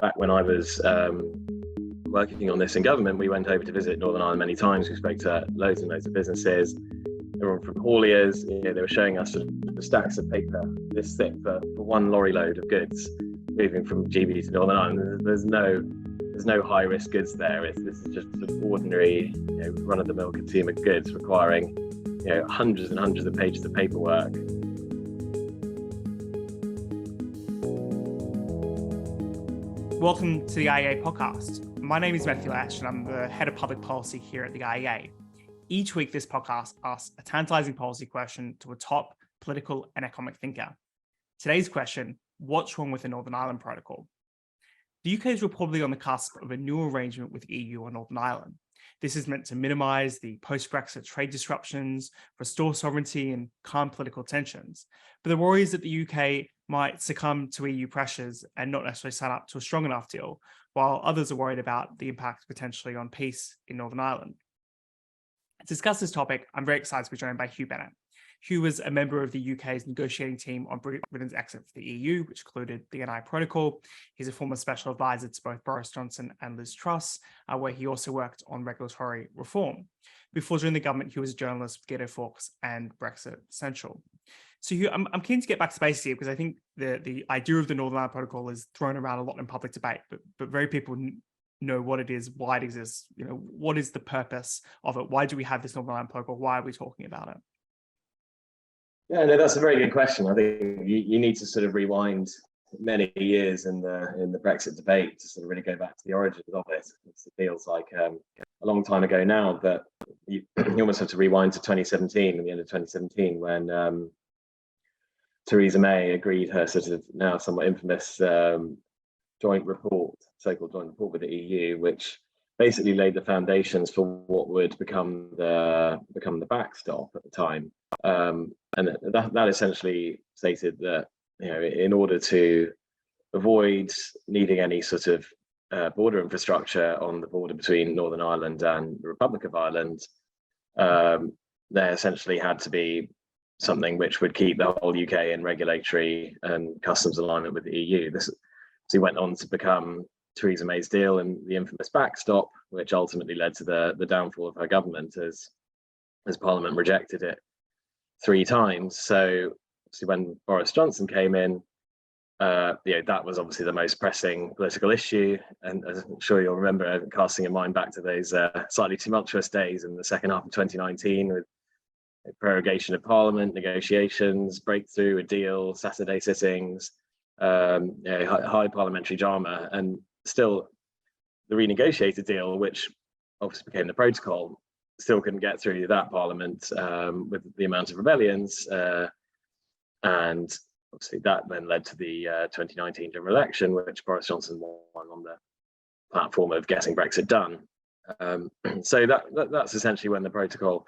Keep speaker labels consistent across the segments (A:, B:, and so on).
A: back when I was working on this in government, we went over to visit Northern Ireland many times. We spoke to loads and loads of businesses, everyone from hauliers. They were showing us the stacks of paper this thick for one lorry load of goods moving from GB to Northern Ireland. There's no high risk goods there. This is just sort of ordinary, run of the mill consumer goods requiring hundreds and hundreds of pages of paperwork.
B: Welcome to the IEA podcast. My name is Lesh, and I'm the head of public policy here at the IEA. Each week, this podcast asks a tantalizing policy question to a top political and economic thinker. Today's question: what's wrong with the Northern Ireland Protocol? The UK is reportedly on the cusp of a new arrangement with the EU on Northern Ireland. This is meant to minimise the post-Brexit trade disruptions, restore sovereignty, and calm political tensions. But the worry is that the UK might succumb to EU pressures and not necessarily sign up to a strong enough deal, while others are worried about the impact potentially on peace in Northern Ireland. To discuss this topic, I'm very excited to be joined by Hugh Bennett. Hugh was a member of the UK's negotiating team on Britain's exit from the EU, which included the NI Protocol. He's a former special advisor to both Boris Johnson and Liz Truss, where he also worked on regulatory reform. Before joining the government, he was a journalist with Ghetto Fawkes and Brexit Central. So Hugh, I'm keen to get back to basics here because I think the idea of the Northern Ireland Protocol is thrown around a lot in public debate, but very people know what it is, why it exists. What is the purpose of it? Why do we have this Northern Ireland Protocol? Why are we talking about it?
A: Yeah, no, that's a very good question. I think you need to sort of rewind many years in the Brexit debate to sort of really go back to the origins of it. It feels like a long time ago now, but you almost have to rewind to 2017, and the end of 2017, when Theresa May agreed her sort of now somewhat infamous so-called joint report with the EU, which basically laid the foundations for what would become the backstop at the time. And that essentially stated that in order to avoid needing any sort of border infrastructure on the border between Northern Ireland and the Republic of Ireland, there essentially had to be something which would keep the whole UK in regulatory and customs alignment with the EU. This went on to become Theresa May's deal and the infamous backstop, which ultimately led to the downfall of her government as Parliament rejected it 3 times. So when Boris Johnson came in, that was obviously the most pressing political issue. And as I'm sure you'll remember, casting your mind back to those slightly tumultuous days in the second half of 2019 with prorogation of Parliament, negotiations, breakthrough, a deal, Saturday sittings, high parliamentary drama, and still the renegotiated deal, which obviously became the protocol, still couldn't get through that Parliament with the amount of rebellions. And obviously that then led to the 2019 general election, which Boris Johnson won on the platform of getting Brexit done. So that's essentially when the protocol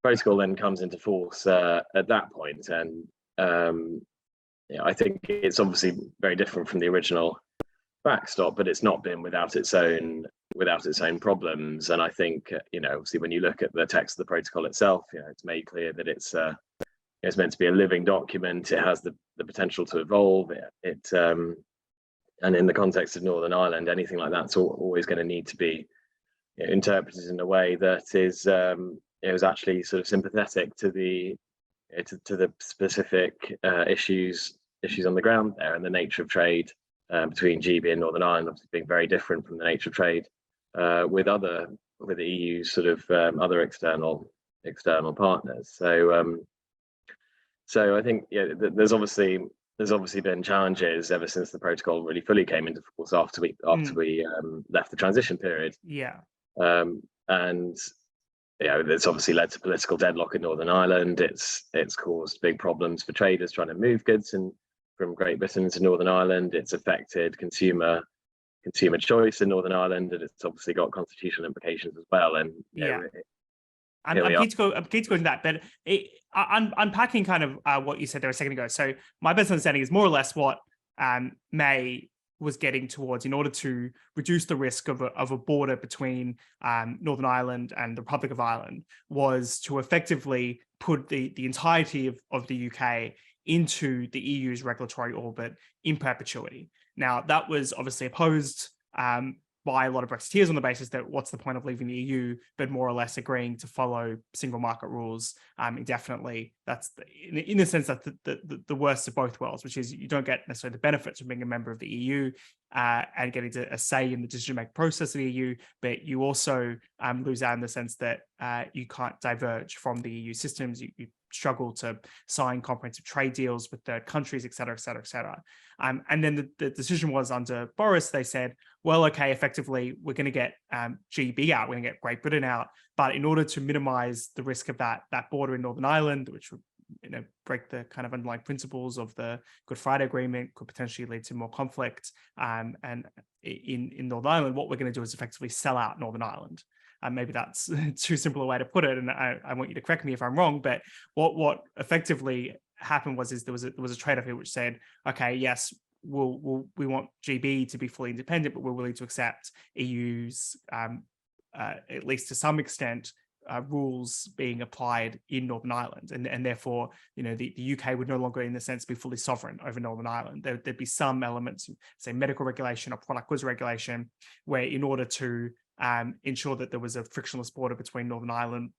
A: then comes into force at that point. And I think it's obviously very different from the original backstop, but it's not been without its own problems. And I think obviously when you look at the text of the protocol itself, it's made clear that it's meant to be a living document. It has the potential to evolve. And in the context of Northern Ireland, anything like that's always going to need to be interpreted in a way that is actually sort of sympathetic to the specific issues on the ground there, and the nature of trade between GB and Northern Ireland obviously being very different from the nature of trade with the EU sort of other external partners. So I think there's obviously been challenges ever since the protocol really fully came into force after we left the transition period.
B: Yeah.
A: And it's obviously led to political deadlock in Northern Ireland. It's caused big problems for traders trying to move goods from Great Britain to Northern Ireland. It's affected consumer choice in Northern Ireland, and it's obviously got constitutional implications as well. And
B: I'm keen to go into that, but unpacking kind of what you said there a second ago. So my best understanding is more or less what May was getting towards in order to reduce the risk of a border between Northern Ireland and the Republic of Ireland was to effectively put the entirety of the UK into the EU's regulatory orbit in perpetuity. Now, that was obviously opposed by a lot of Brexiteers on the basis that what's the point of leaving the EU, but more or less agreeing to follow single market rules indefinitely. That's in a sense that's the worst of both worlds, which is you don't get necessarily the benefits of being a member of the EU and getting a say in the decision-making process of the EU, but you also lose out in the sense that you can't diverge from the EU systems. You struggle to sign comprehensive trade deals with third countries, et cetera, et cetera, et cetera. And then the decision was under Boris, they said, well, okay, effectively, we're going to get GB out, we're going to get Great Britain out, but in order to minimize the risk of that border in Northern Ireland, which would break the kind of underlying principles of the Good Friday Agreement, could potentially lead to more conflict. And in Northern Ireland, what we're going to do is effectively sell out Northern Ireland. And maybe that's too simple a way to put it, and I want you to correct me if I'm wrong. But what effectively happened was there was a trade-off here which said, okay, yes, we want GB to be fully independent, but we're willing to accept EU's at least to some extent rules being applied in Northern Ireland, and therefore the UK would no longer in the sense be fully sovereign over Northern Ireland. There'd be some elements, say medical regulation or product goods regulation, where in order to ensure that there was a frictionless border between Northern Ireland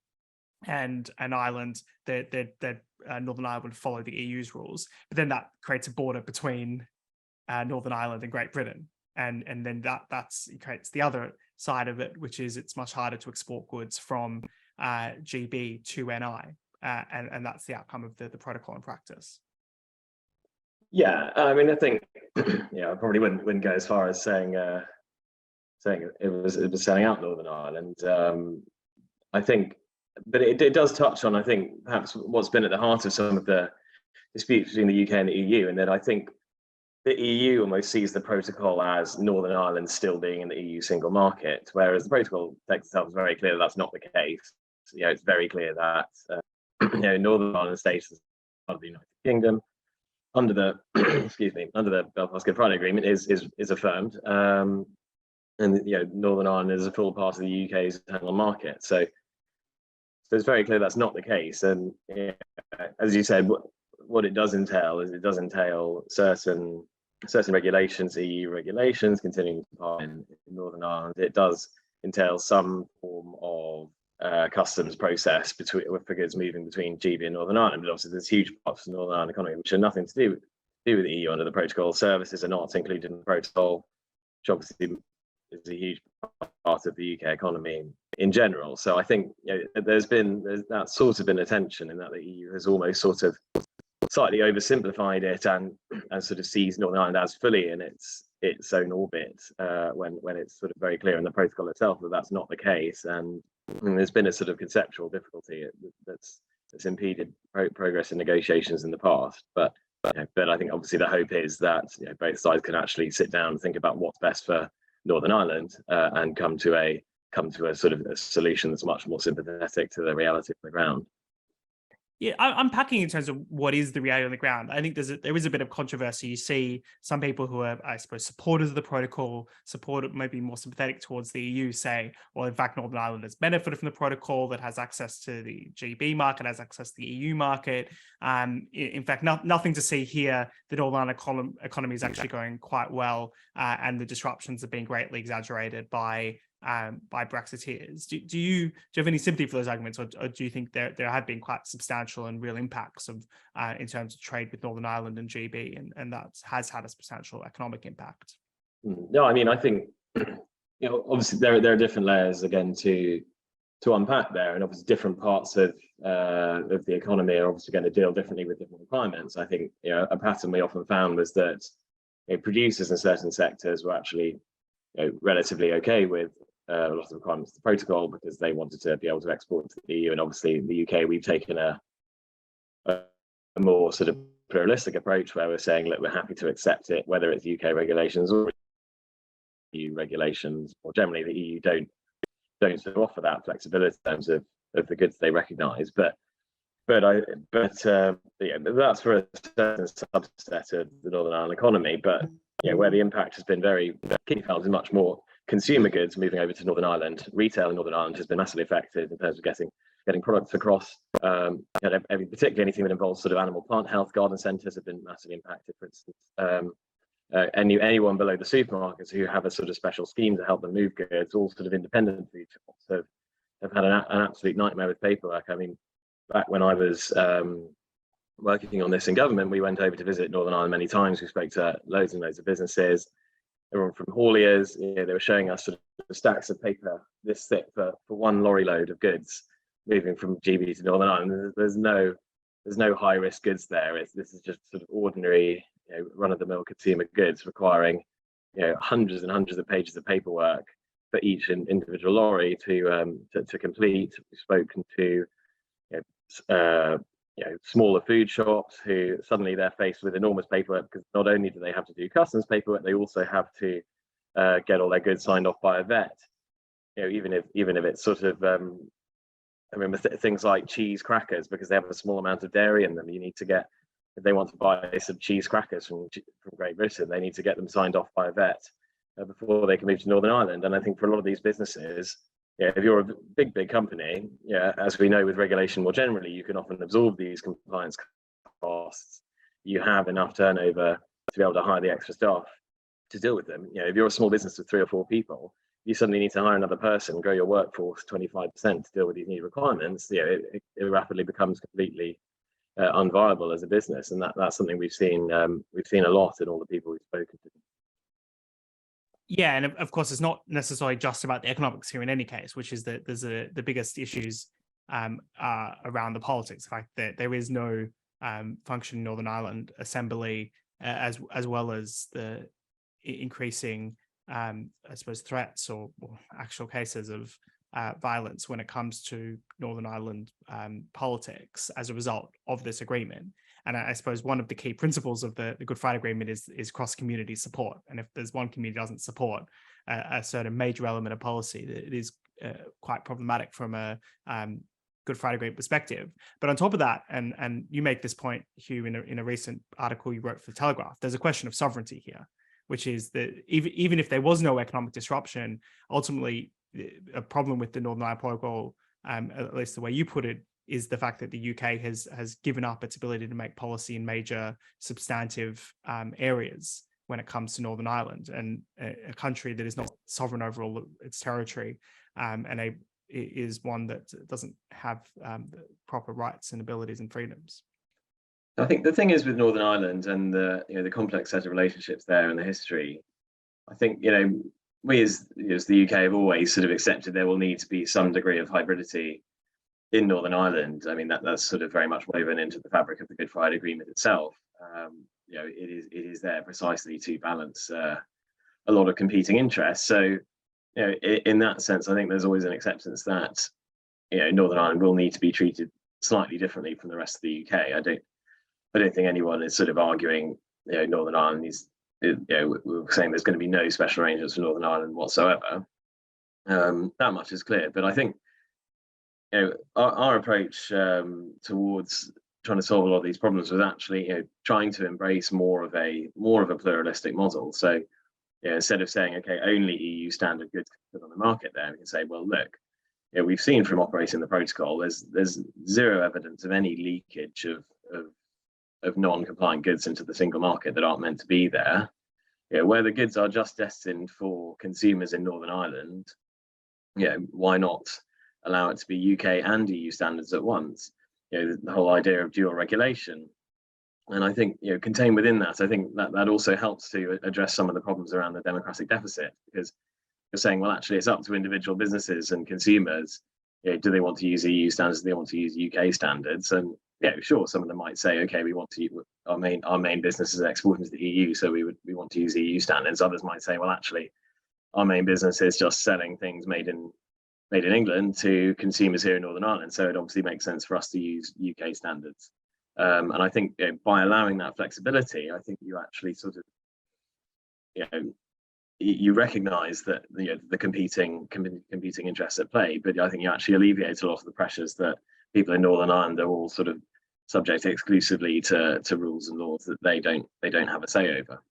B: and Ireland, that Northern Ireland would follow the EU's rules. But then that creates a border between Northern Ireland and Great Britain, and then that creates the other side of it, which is it's much harder to export goods from GB to NI, and that's the outcome of the protocol in practice.
A: Yeah, I mean, I think I probably wouldn't go as far as saying it was selling out Northern Ireland. I think, but it does touch on, I think, perhaps what's been at the heart of some of the disputes between the UK and the EU, and that I think the EU almost sees the protocol as Northern Ireland still being in the EU single market, whereas the protocol text itself is very clear that that's not the case. It's very clear that Northern Ireland status as part of the United Kingdom under the under the Belfast Good Friday Agreement is affirmed. And Northern Ireland is a full part of the UK's internal market. So it's very clear that's not the case. And as you said, what it does entail is it does entail certain regulations, EU regulations, continuing to apply in Northern Ireland. It does entail some form of customs process for goods moving between GB and Northern Ireland. But obviously, there's huge parts of the Northern Ireland economy which are nothing to do with the EU under the protocol. Services are not included in the protocol, which obviously is a huge part of the UK economy in general. So I think there's that sort of been a tension in that the EU has almost sort of slightly oversimplified it and sort of sees Northern Ireland as fully in its own orbit when it's sort of very clear in the protocol itself that that's not the case. And there's been a sort of conceptual difficulty that's impeded progress in negotiations in the past. But I think obviously the hope is that both sides can actually sit down and think about what's best for Northern Ireland and come to a sort of a solution that's much more sympathetic to the reality on the ground.
B: Yeah, unpacking in terms of what is the reality on the ground, I think there is a bit of controversy. You see some people who are, I suppose, supporters of the protocol, maybe more sympathetic towards the EU, say, well, in fact, Northern Ireland has benefited from the protocol, that has access to the GB market, has access to the EU market. In fact, nothing to see here. The Northern Ireland economy is actually going quite well, and the disruptions are being greatly exaggerated by Brexiteers. Do you have any sympathy for those arguments, or do you think there have been quite substantial and real impacts of in terms of trade with Northern Ireland and GB, and that has had a substantial economic impact?
A: No, I mean, I think obviously there are different layers again to unpack there, and obviously different parts of the economy are obviously going to deal differently with different requirements. I think a pattern we often found was that producers in certain sectors were actually relatively okay with a lot of the requirements of the protocol because they wanted to be able to export to the EU. And obviously in the UK, we've taken a more sort of pluralistic approach where we're saying, look, we're happy to accept it, whether it's UK regulations or EU regulations, or generally the EU don't sort of offer that flexibility in terms of the goods they recognise. But that's for a certain subset of the Northern Ireland economy. But where the impact has been very key felt is much more consumer goods moving over to Northern Ireland. Retail in Northern Ireland has been massively affected in terms of getting products across. Particularly anything that involves sort of animal plant health, garden centres have been massively impacted, for instance. anyone below the supermarkets who have a sort of special scheme to help them move goods, all sort of independent of each other. So have had an absolute nightmare with paperwork. I mean, back when I was working on this in government, we went over to visit Northern Ireland many times. We spoke to loads and loads of businesses, everyone from hauliers. They were showing us sort of stacks of paper this thick for one lorry load of goods moving from GB to Northern Ireland. There's no high risk goods there. This is just sort of ordinary, run of the mill consumer goods requiring, hundreds and hundreds of pages of paperwork for each individual lorry to complete. We've spoken to smaller food shops who suddenly they're faced with enormous paperwork, because not only do they have to do customs paperwork, they also have to get all their goods signed off by a vet. Even if it's sort of I remember things like cheese crackers, because they have a small amount of dairy in them. You need to get, if they want to buy some cheese crackers from Great Britain, they need to get them signed off by a vet before they can move to Northern Ireland. And I think for a lot of these businesses, if you're a big company, as we know with regulation more generally, you can often absorb these compliance costs. You have enough turnover to be able to hire the extra staff to deal with them. If you're a small business of 3 or 4 people, you suddenly need to hire another person, grow your workforce 25% to deal with these new requirements. It rapidly becomes completely unviable as a business, and that's something we've seen a lot in all the people we've spoken to.
B: Yeah, and of course, it's not necessarily just about the economics here in any case, which is that there's the biggest issues around the politics. The fact that there is no functioning Northern Ireland Assembly, as well as the increasing, I suppose, threats or actual cases of violence when it comes to Northern Ireland politics as a result of this agreement. And I suppose one of the key principles of the Good Friday Agreement is cross-community support. And if there's one community that doesn't support a certain major element of policy, it is quite problematic from a Good Friday Agreement perspective. But on top of that, and you make this point, Hugh, in a recent article you wrote for The Telegraph, there's a question of sovereignty here, which is that even if there was no economic disruption, ultimately a problem with the Northern Ireland Protocol, at least the way you put it, is the fact that the UK has given up its ability to make policy in major substantive areas when it comes to Northern Ireland, and a country that is not sovereign over all its territory, and is one that doesn't have the proper rights and abilities and freedoms.
A: I think the thing is with Northern Ireland and the complex set of relationships there and the history, I think we as the UK have always sort of accepted there will need to be some degree of hybridity in Northern Ireland. I mean, that's sort of very much woven into the fabric of the Good Friday Agreement itself. It is there precisely to balance a lot of competing interests. So, in that sense, I think there's always an acceptance that Northern Ireland will need to be treated slightly differently from the rest of the UK. I don't think anyone is sort of arguing Northern Ireland is we're saying there's going to be no special arrangements for Northern Ireland whatsoever. That much is clear. But I think our approach towards trying to solve a lot of these problems was actually trying to embrace more of a pluralistic model. So instead of saying only EU standard goods put on the market, there we can say, well, look, we've seen from operating the protocol, there's zero evidence of any leakage of non-compliant goods into the single market that aren't meant to be there. Where the goods are just destined for consumers in Northern Ireland, why not allow it to be UK and EU standards at once? The whole idea of dual regulation. And I think, contained within that, I think that also helps to address some of the problems around the democratic deficit, because you're saying, well, actually, it's up to individual businesses and consumers. Do they want to use EU standards? Do they want to use UK standards? And sure, some of them might say, okay, we want to our main business is exporting to the EU, so we want to use EU standards. Others might say, well, actually, our main business is just selling things made in England to consumers here in Northern Ireland, so it obviously makes sense for us to use UK standards. And I think by allowing that flexibility, I think you actually sort of you recognise that the competing interests at play, but I think you actually alleviate a lot of the pressures that people in Northern Ireland are all sort of subject exclusively to rules and laws that they don't have a say over.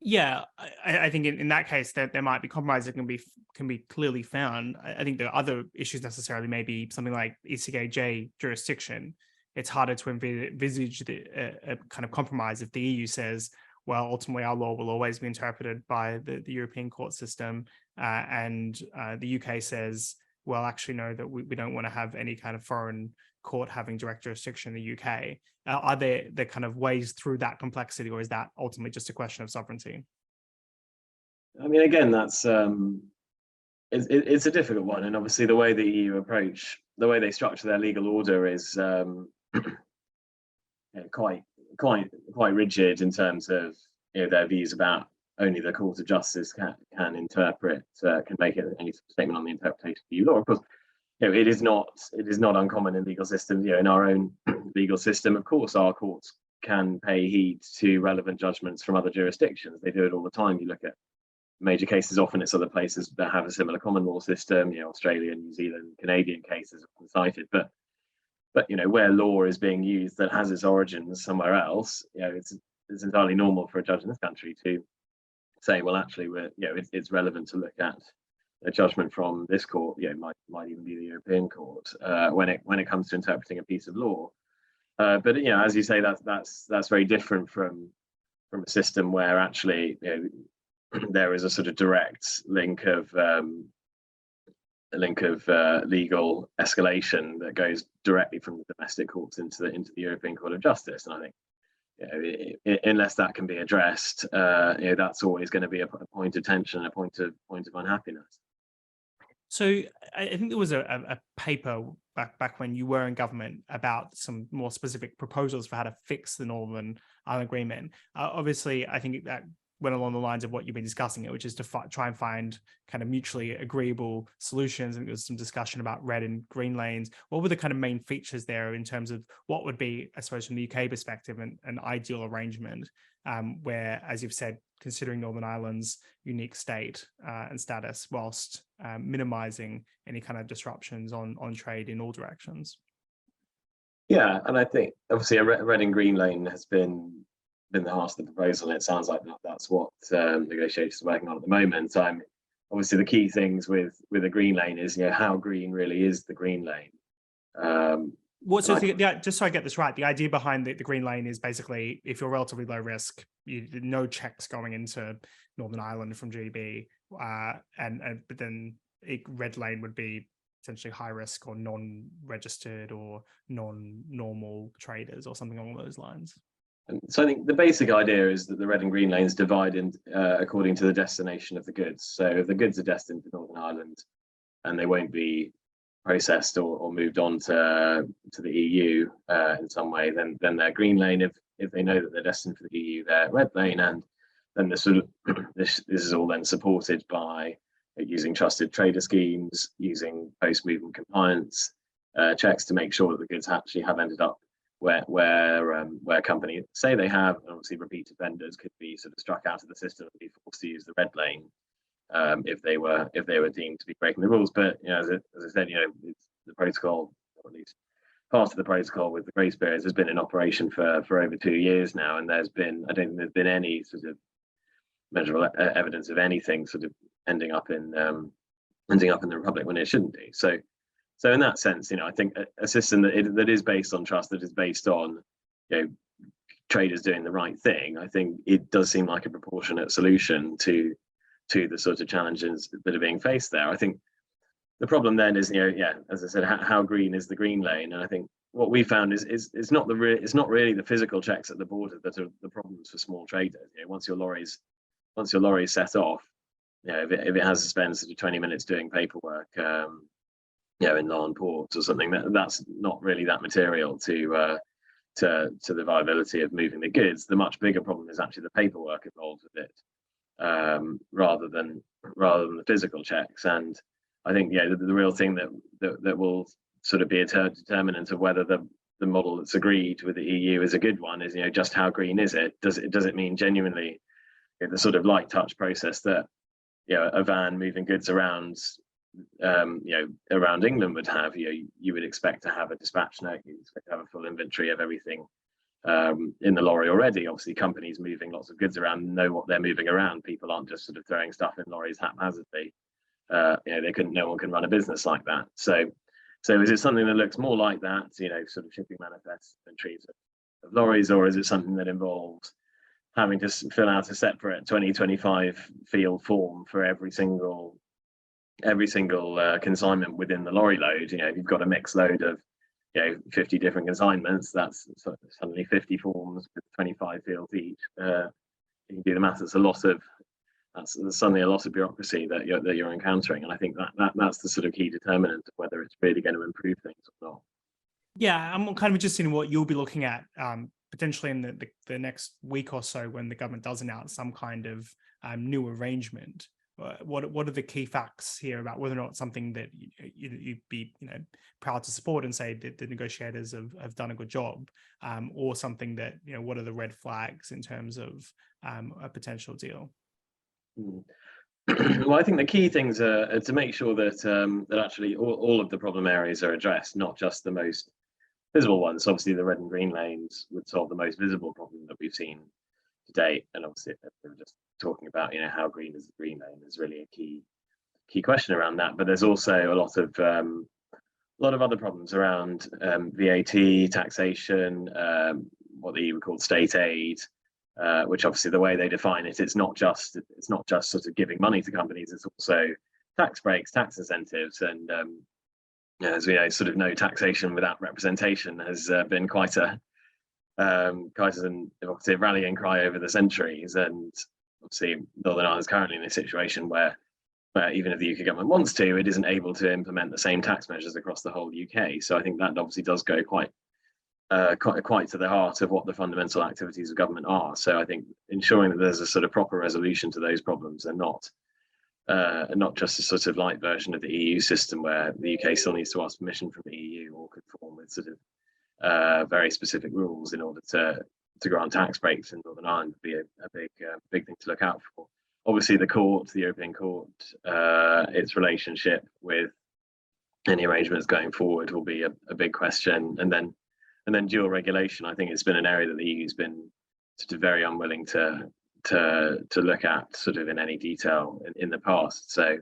B: Yeah, I think in that case there might be compromise that can be clearly found. I think the other issues necessarily may be something like ECAJ jurisdiction. It's harder to envisage a kind of compromise if the EU says, well, ultimately our law will always be interpreted by the European court system, and the UK says, well, actually, no, that we don't want to have any kind of foreign court having direct jurisdiction in the UK. Are there kind of ways through that complexity, or is that ultimately just a question of sovereignty?
A: I mean, again, that's it's a difficult one, and obviously the way the EU approach, the way they structure their legal order is quite rigid in terms of their views about only the Court of Justice can interpret, can make any statement on the interpretation of EU law. Of course, it is not uncommon in legal systems. In our own legal system, of course, our courts can pay heed to relevant judgments from other jurisdictions. They do it all the time. You look at major cases, often it's other places that have a similar common law system. Australia, New Zealand, Canadian cases are cited, but where law is being used that has its origins somewhere else, it's entirely normal for a judge in this country to say, well, actually, it's relevant to look at a judgment from this court. Might even be the European court when it comes to interpreting a piece of law. But as you say, that's very different from a system where actually there is a sort of direct link of legal escalation that goes directly from the domestic courts into the European Court of Justice. And I think unless that can be addressed, that's always going to be a point of tension and a point of unhappiness.
B: So I think there was a paper back when you were in government about some more specific proposals for how to fix the Northern Ireland Agreement. Obviously, I think that went along the lines of what you've been discussing, which is to try and find kind of mutually agreeable solutions. And there was some discussion about red and green lanes. What were the kind of main features there in terms of what would be, I suppose, from the UK perspective, an ideal arrangement where, as you've said, considering Northern Ireland's unique state and status, whilst minimizing any kind of disruptions on trade in all directions?
A: Yeah, and I think obviously a red and green lane has been the heart of the proposal, and it sounds like that's what negotiators are working on at the moment. Obviously the key things with a green lane is how green really is the green lane.
B: Just so I get this right, the idea behind the green lane is basically if you're relatively low risk, no checks going into Northern Ireland from GB, but then a red lane would be essentially high risk or non-registered or non-normal traders or something along those lines.
A: And so I think the basic idea is that the red and green lanes divide according to the destination of the goods. So if the goods are destined to Northern Ireland and they won't be processed or moved on to the EU in some way, then they're green lane. If they know that they're destined for the EU, they're red lane. And then this is all then supported by using trusted trader schemes, using post-movement compliance checks to make sure that the goods actually have ended up where companies say they have. And obviously repeated vendors could be sort of struck out of the system and be forced to use the red lane if they were deemed to be breaking the rules. But as I said, the protocol, or at least part of the protocol with the grace periods, has been in operation for over 2 years now, and I don't think there's been any sort of measurable evidence of anything sort of ending up in the Republic when it shouldn't do. So in that sense, I think a system that is based on trust, that is based on traders doing the right thing, I think it does seem like a proportionate solution to the sort of challenges that are being faced there. I think the problem then is, as I said, how green is the green lane? And I think what we found is it's not really the physical checks at the border that are the problems for small traders. Once your lorry's set off, if it has to spend sort of 20 minutes doing paperwork, in Larne ports or something, that's not really that material to the viability of moving the goods. The much bigger problem is actually the paperwork involved with it, rather than the physical checks. And I think the real thing that will sort of be a determinant of whether the model that's agreed with the EU is a good one is just how green is it? Does it mean genuinely the sort of light touch process that a van moving goods around around England would have? You would expect to have a dispatch note, you expect to have a full inventory of everything in the lorry already. Obviously companies moving lots of goods around know what they're moving around. People aren't just sort of throwing stuff in lorries haphazardly. No one can run a business like that. So is it something that looks more like that, sort of shipping manifest inventories of lorries, or is it something that involves having to fill out a separate 2025 field form for every single consignment within the lorry load. If you've got a mixed load of 50 different consignments, that's suddenly 50 forms with 25 fields each. You can do the math. That's suddenly a lot of bureaucracy that you're encountering, and I think that's the sort of key determinant of whether it's really going to improve things or not.
B: Yeah, I'm kind of interested in what you'll be looking at potentially in the next week or so when the government does announce some kind of new arrangement. What are the key facts here about whether or not something that you'd be proud to support and say that the negotiators have done a good job, or something that what are the red flags in terms of a potential deal?
A: Well, I think the key things are to make sure that that actually all of the problem areas are addressed, not just the most visible ones. Obviously, the red and green lanes would solve the most visible problem that we've seen to date, and obviously, we're just talking about how green is the green lane is really a key question around that. But there's also a lot of other problems around VAT, taxation, what the EU would call state aid. Which obviously the way they define it, it's not just sort of giving money to companies. It's also tax breaks, tax incentives, and as we know, sort of no taxation without representation has been quite an evocative rallying cry over the centuries. And obviously, Northern Ireland is currently in a situation where even if the UK government wants to, it isn't able to implement the same tax measures across the whole UK. So I think that obviously does go quite to the heart of what the fundamental activities of government are. So I think ensuring that there's a sort of proper resolution to those problems and not just a sort of light version of the EU system where the UK still needs to ask permission from the EU or conform with sort of very specific rules in order to grant tax breaks in Northern Ireland would be a big thing to look out for. Obviously, the European Court, its relationship with any arrangements going forward will be a big question, and then dual regulation. I think it's been an area that the EU's been sort of very unwilling to look at sort of in any detail in the past. So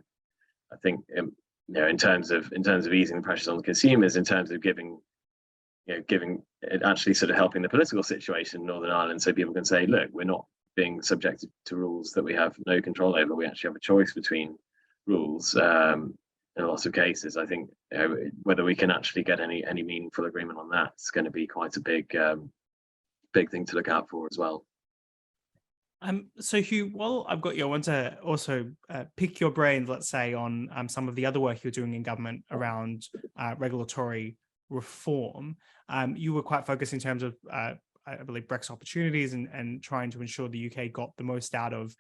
A: I think in terms of easing the pressures on consumers, in terms of giving it actually sort of helping the political situation in Northern Ireland, so people can say, look, we're not being subjected to rules that we have no control over. We actually have a choice between rules. In a lot of cases, I think whether we can actually get any meaningful agreement on that is going to be quite a big thing to look out for as well.
B: So Hugh, while I've got you, I want to also pick your brains, let's say, on some of the other work you're doing in government around regulatory reform. You were quite focused in terms of I believe Brexit opportunities and trying to ensure the UK got the most out of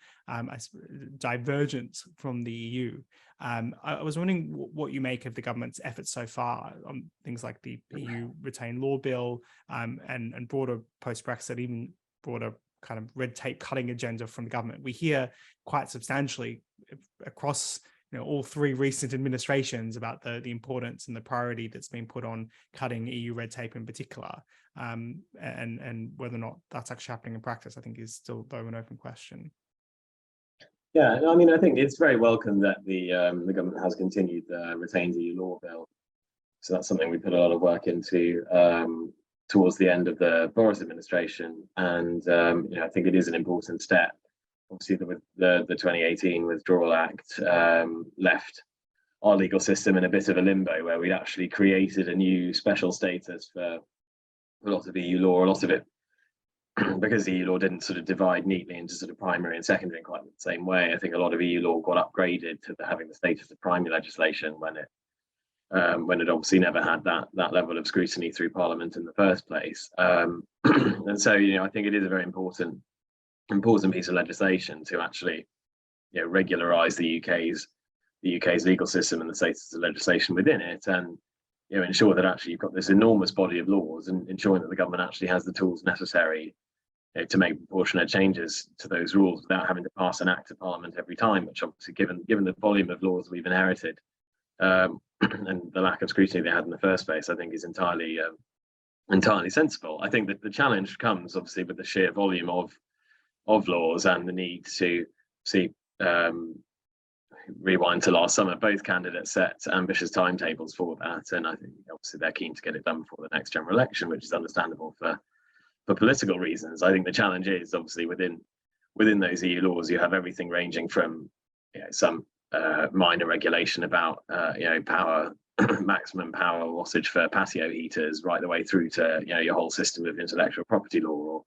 B: divergence from the EU. I was wondering what you make of the government's efforts so far on things like the EU Retain Law Bill and broader post-Brexit, even broader kind of red tape cutting agenda from the government. We hear quite substantially across all three recent administrations about the importance and the priority that's been put on cutting EU red tape in particular, and whether or not that's actually happening in practice, I think is still though an open question.
A: Yeah, I mean, I think it's very welcome that the government has continued the retained EU law bill. So that's something we put a lot of work into towards the end of the Boris administration, and I think it is an important step. Obviously, the 2018 Withdrawal Act left our legal system in a bit of a limbo where we'd actually created a new special status for a lot of EU law, a lot of it because the EU law didn't sort of divide neatly into sort of primary and secondary in quite the same way. I think a lot of EU law got upgraded to having the status of primary legislation when it obviously never had that level of scrutiny through Parliament in the first place. And so, I think it is a very important piece of legislation to actually, regularise the UK's legal system and the status of legislation within it, and ensure that actually you've got this enormous body of laws, and ensuring that the government actually has the tools necessary to make proportionate changes to those rules without having to pass an act to Parliament every time, which obviously, given the volume of laws we've inherited and the lack of scrutiny they had in the first place, I think is entirely sensible. I think that the challenge comes obviously with the sheer volume of laws and the need to see rewind to last summer. Both candidates set ambitious timetables for that, and I think obviously they're keen to get it done before the next general election, which is understandable for for political reasons. I think the challenge is obviously within those EU laws, you have everything ranging from some minor regulation about power maximum power wattage for patio heaters, right the way through to your whole system of intellectual property law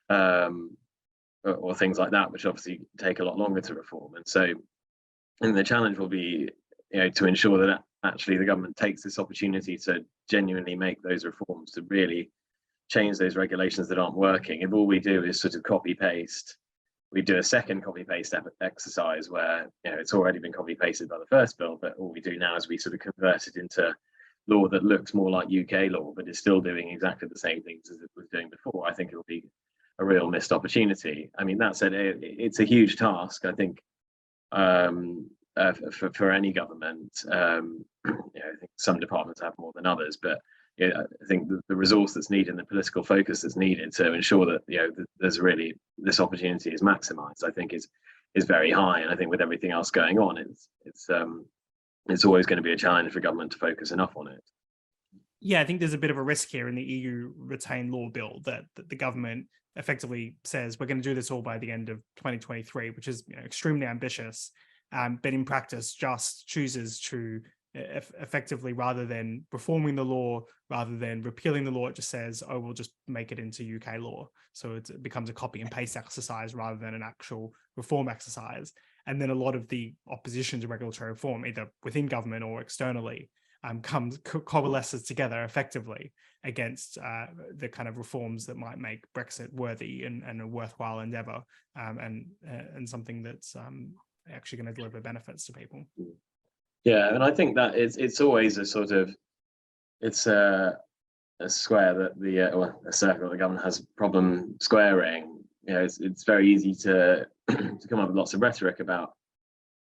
A: or things like that, which obviously take a lot longer to reform. And so, and the challenge will be to ensure that actually the government takes this opportunity to genuinely make those reforms, to really change those regulations that aren't working. If all we do is sort of copy paste, we do a second copy paste exercise where it's already been copy pasted by the first bill, but all we do now is we sort of convert it into law that looks more like UK law, but is still doing exactly the same things as it was doing before. I think it'll be a real missed opportunity. I mean, that said, it's a huge task, I think, for any government. I think some departments have more than others, but I think the resource that's needed and the political focus that's needed to ensure that there's really this opportunity is maximised, I think is very high. And I think with everything else going on, it's always going to be a challenge for government to focus enough on it.
B: Yeah, I think there's a bit of a risk here in the EU retained law bill that the government effectively says we're going to do this all by the end of 2023, which is extremely ambitious, but in practice just chooses to effectively, rather than reforming the law, rather than repealing the law, it just says, oh, we'll just make it into UK law. So it becomes a copy and paste exercise rather than an actual reform exercise. And then a lot of the opposition to regulatory reform, either within government or externally, coalesces together effectively against the kind of reforms that might make Brexit worthy and a worthwhile endeavour, and something that's actually going to deliver benefits to people.
A: Yeah, and I think that it's always a sort of a square that a circle the government has problem squaring. It's very easy to come up with lots of rhetoric about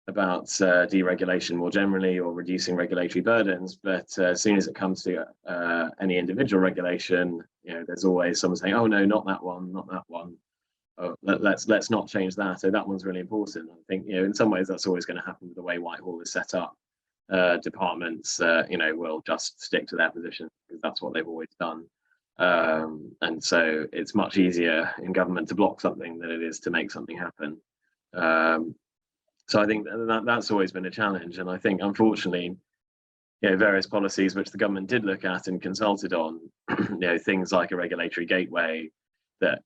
A: deregulation more generally or reducing regulatory burdens, but as soon as it comes to any individual regulation, there's always someone saying, "Oh no, not that one, not that one. Oh, let's not change that. So that one's really important." I think in some ways that's always going to happen with the way Whitehall is set up. Departments, will just stick to their position because that's what they've always done. And so it's much easier in government to block something than it is to make something happen. So I think that's always been a challenge. And I think, unfortunately, various policies which the government did look at and consulted on, things like a regulatory gateway that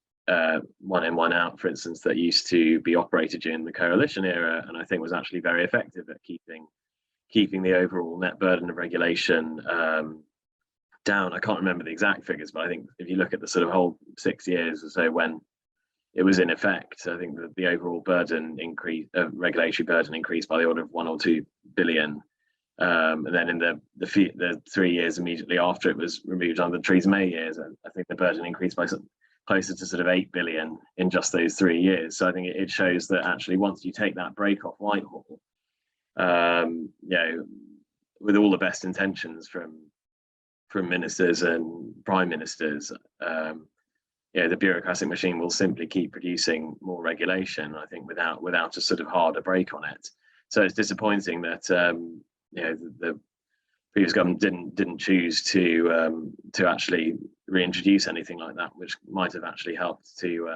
A: one in, one out, for instance, that used to be operated during the coalition era, and I think was actually very effective at keeping the overall net burden of regulation down. I can't remember the exact figures, but I think if you look at the sort of whole 6 years or so when it was in effect, I think that the overall regulatory burden increased by the order of 1 or 2 billion. And then in the 3 years immediately after it was removed under the Theresa May years, I think the burden increased by closer to sort of 8 billion in just those 3 years. So I think it shows that actually once you take that break off Whitehall, with all the best intentions from ministers and prime ministers, the bureaucratic machine will simply keep producing more regulation, I think, without a sort of harder break on it. So it's disappointing that the previous government didn't choose to actually reintroduce anything like that, which might have actually helped to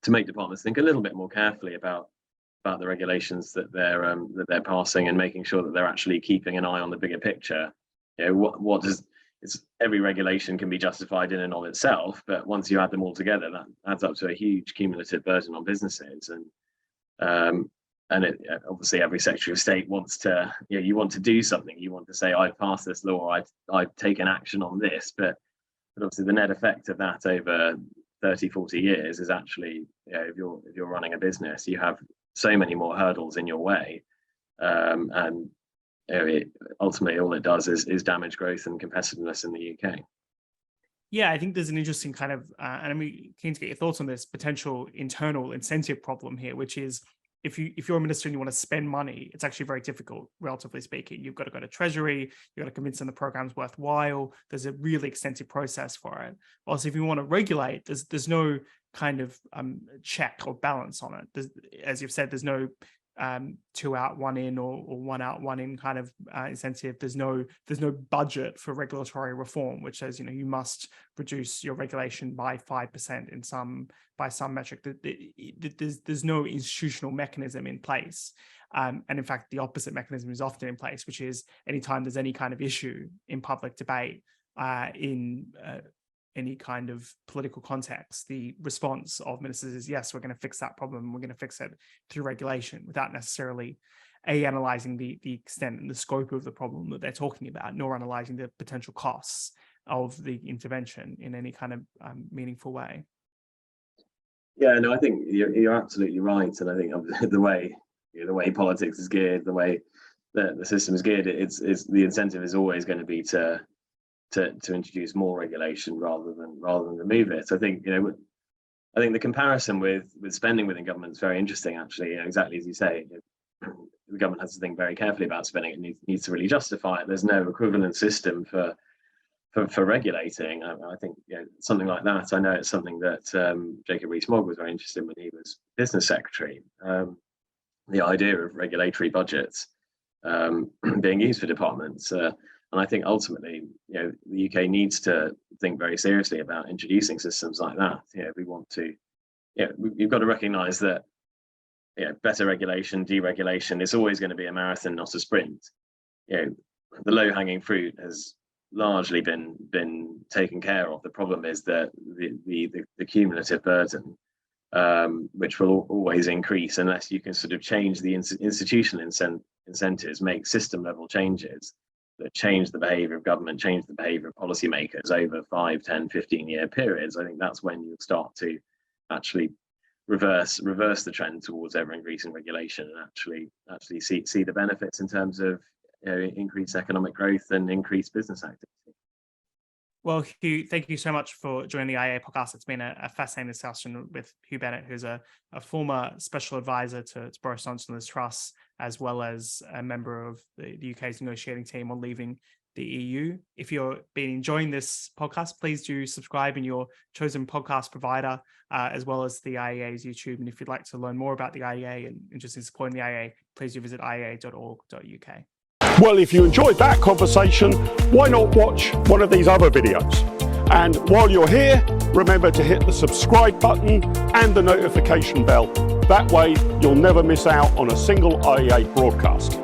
A: make departments think a little bit more carefully about the regulations that they're passing, and making sure that they're actually keeping an eye on the bigger picture. Every regulation can be justified in and of itself, but once you add them all together, that adds up to a huge cumulative burden on businesses. And obviously every Secretary of State wants to, you want to do something. You want to say, I've passed this law, I've taken action on this, but obviously the net effect of that over 30, 40 years is actually, if you're running a business, you have so many more hurdles in your way, and ultimately all it does is damage growth and competitiveness in the UK.
B: Yeah, I think there's an interesting kind of, and I'm keen to get your thoughts on this potential internal incentive problem here, which is if you're a minister and you want to spend money, it's actually very difficult, relatively speaking. You've got to go to Treasury, you've got to convince them the program's worthwhile. There's a really extensive process for it. Also, if you want to regulate, there's no kind of check or balance on it. As you've said, there's no two out, one in, or one out, one in kind of incentive. There's no budget for regulatory reform, which says, you must reduce your regulation by 5% by some metric. There's no institutional mechanism in place. And in fact, the opposite mechanism is often in place, which is anytime there's any kind of issue in public debate, in any kind of political context, the response of ministers is, yes, we're going to fix that problem. We're going to fix it through regulation, without necessarily analysing the extent and the scope of the problem that they're talking about, nor analysing the potential costs of the intervention in any kind of meaningful way.
A: Yeah, no, I think you're absolutely right. And I think the way politics is geared, the way the system is geared, it's the incentive is always going to be to introduce more regulation rather than remove it. I think the comparison with spending within government is very interesting, actually. Exactly as you say, the government has to think very carefully about spending. It needs to really justify it. There's no equivalent system for regulating. I think something like that. I know it's something that Jacob Rees-Mogg was very interested in when he was business secretary. The idea of regulatory budgets being used for departments. And I think ultimately, the UK needs to think very seriously about introducing systems like that. We want to, we've got to recognise that, better regulation, deregulation is always going to be a marathon, not a sprint. The low-hanging fruit has largely been taken care of. The problem is that the cumulative burden, which will always increase unless you can sort of change the institutional incentives, make system-level changes that change the behaviour of government, change the behaviour of policymakers over 5, 10, 15-year periods. I think that's when you'll start to actually reverse the trend towards ever-increasing regulation and actually see the benefits in terms of increased economic growth and increased business activity.
B: Well, Hugh, thank you so much for joining the IEA podcast. It's been a fascinating discussion with Hugh Bennett, who's a former special advisor to Boris Johnson and Truss, as well as a member of the UK's negotiating team on leaving the EU. If you've been enjoying this podcast, please do subscribe in your chosen podcast provider, as well as the IEA's YouTube. And if you'd like to learn more about the IEA and interested in supporting the IEA, please do visit iea.org.uk.
C: Well, if you enjoyed that conversation, why not watch one of these other videos? And while you're here, remember to hit the subscribe button and the notification bell. That way, you'll never miss out on a single IEA broadcast.